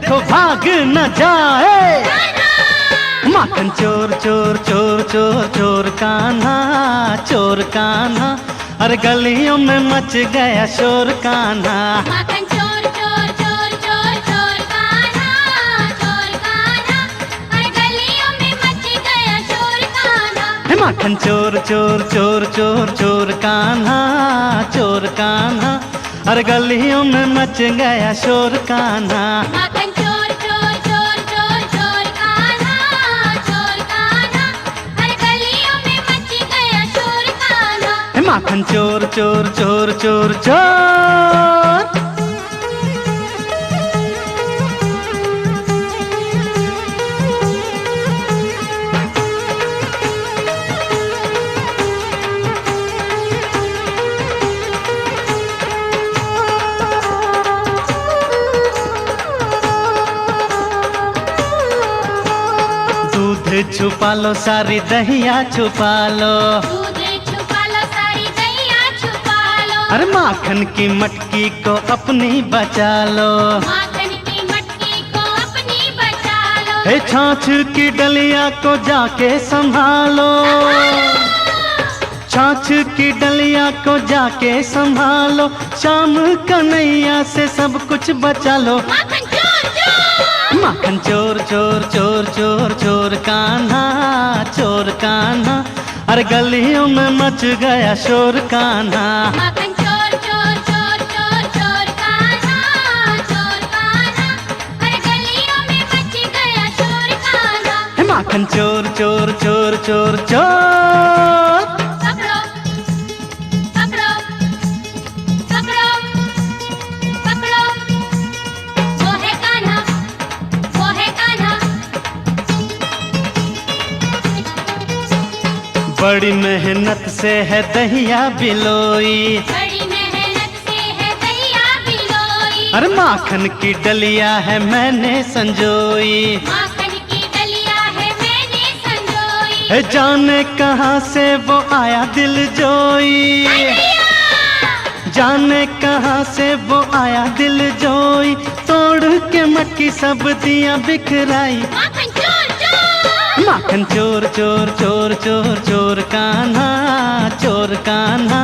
देखो भाग न जाए। माखन चोर चोर चोर चोर चोर कान्हा, चोर कान्हा, अरे गलियों में मच गया शोर कान्हा। माखन चोर चोर चोर चोर चोर कान्हा, चोर कान्हा, अरे गलियों में मच गया शोर कान्हा। माखन चोर चोर चोर चोर चोर कान्हा, चोर कान्हा, अरे गलियों में मच गया शोर कान्हा। माखन चोर चोर चोर चोर चोर कान्हा, चोर कान्हा, अरे गलियों में मच गया शोर कान्हा। माखन चोर चोर चोर चोर चोर। दूध छुपा लो सारी दहिया छुपा लो, दूध छुपा लो सारी दहिया छुपा लो। अरे माखन की मटकी को अपनी बचा लो। माखन की मटकी को अपनी बचा लो। हे छाछ की डलिया को जाके संभालो, छाछ की डलिया को जाके संभालो। शाम कन्हैया से सब कुछ बचा लो। माखन चोर चोर, माखन चोर चोर चोर चोर चोर कान्हा, चोर कान्हा, अरे गलियों में मच गया शोर कान्हा। माखन चोर चोर चोर चोर चोर कान्हा, चोर कान्हा, अरे गलियों में मच गया शोर कान्हा। माखन चोर चोर चोर चोर चोर। पकड़ो पकड़ो पकड़ो पकड़ो, वो है कान्हा, वो है कान्हा। बड़ी मेहनत से है दहिया बिलोई, बड़ी मेहनत से है दहिया बिलोई। अरे माखन की डलिया है मैंने संजोई। माखन की डलिया है मैंने संजोई। है जाने कहाँ से वो आया दिल जोई, जाने कहाँ से वो आया दिल जोई। तोड़ के मटकी सब दिया बिखराई। माखन चोर चोर, माखन चोर चोर चोर चोर चोर कान्हा, चोर कान्हा,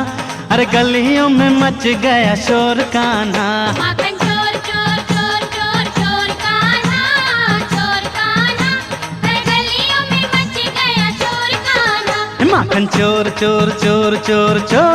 अरे गलियों में मच गया शोर कान्हा। माखन चोर चोर चोर चोर चोर कान्हा, चोर कान्हा, अरे गलियों में मच गया शोर कान्हा। माखन चोर चोर चोर चोर चोर।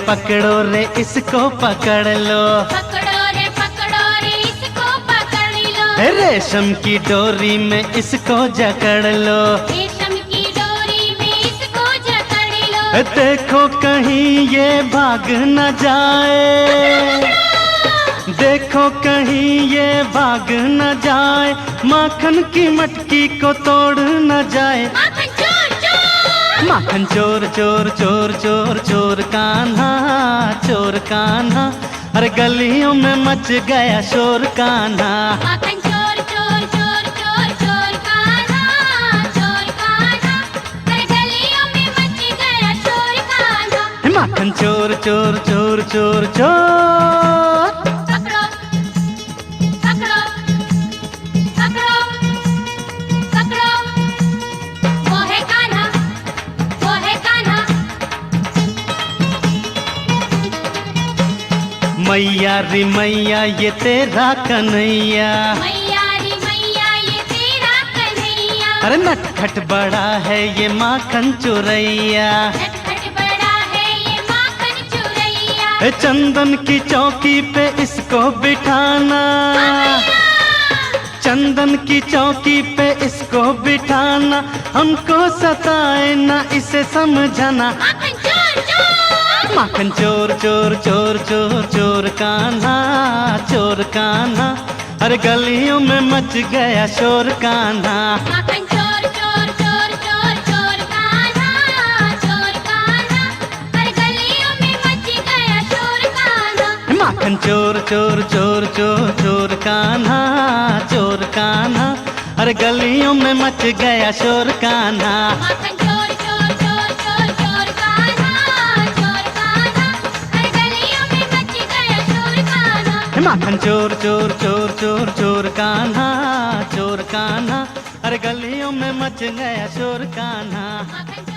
पकड़ो रे इसको पकड़ लो। पकड़ो रे इसको पकड़ लो। रेशम की डोरी में इसको जकड़ लो। रेशम की डोरी में इसको जकड़ लो। देखो कहीं ये भाग न जाए, देखो कहीं ये भाग न जाए। माखन की मटकी को तोड़ न जाए। माखन चोर चोर, माखन चोर चोर चोर चोर चोर कान्हा, चोर कान्हा, अरे गलियों में मच गया शोर कान्हा। माखन चोर चोर चोर चोर चोर कान्हा, चोर कान्हा, अरे गलियों में मच गया शोर कान्हा। माखन चोर चोर चोर चोर चोर। पकड़ो पकड़ो पकड़ो पकड़ो, वो है कान्हा, वो है कान्हा। मैया रे मैया ये तेरा कन्हैया, मैया रे मैया ये तेरा कन्हैया। अरे नटखट बड़ा है ये माखन चुरैया। नटखट बड़ा है ये माखन चुरैया। चंदन की चौकी पे इसको बिठाना, चंदन की चौकी पे इसको बिठाना। हमको सताए ना इसे समझाना। माखन चोर चोर, माखन चोर चोर चोर चोर चोर कान्हा, चोर कान्हा, अरे गलियों में मच गया शोर कान्हा। माखन चोर चोर चोर चोर चोर कान्हा, चोर कान्हा, माखन चोर चोर चोर चोर चोर कान्हा, चोर कान्हा, अरे गलियों में मच गया शोर कान्हा। माखन चोर चोर चोर चोर चोर कान्हा, चोर कान्हा, हर गलियों में मच गया शोर कान्हा। माखन चोर चोर चोर चोर चोर कान्हा, चोर कान्हा, अरे गलियों में मच गया शोर कान्हा। माखन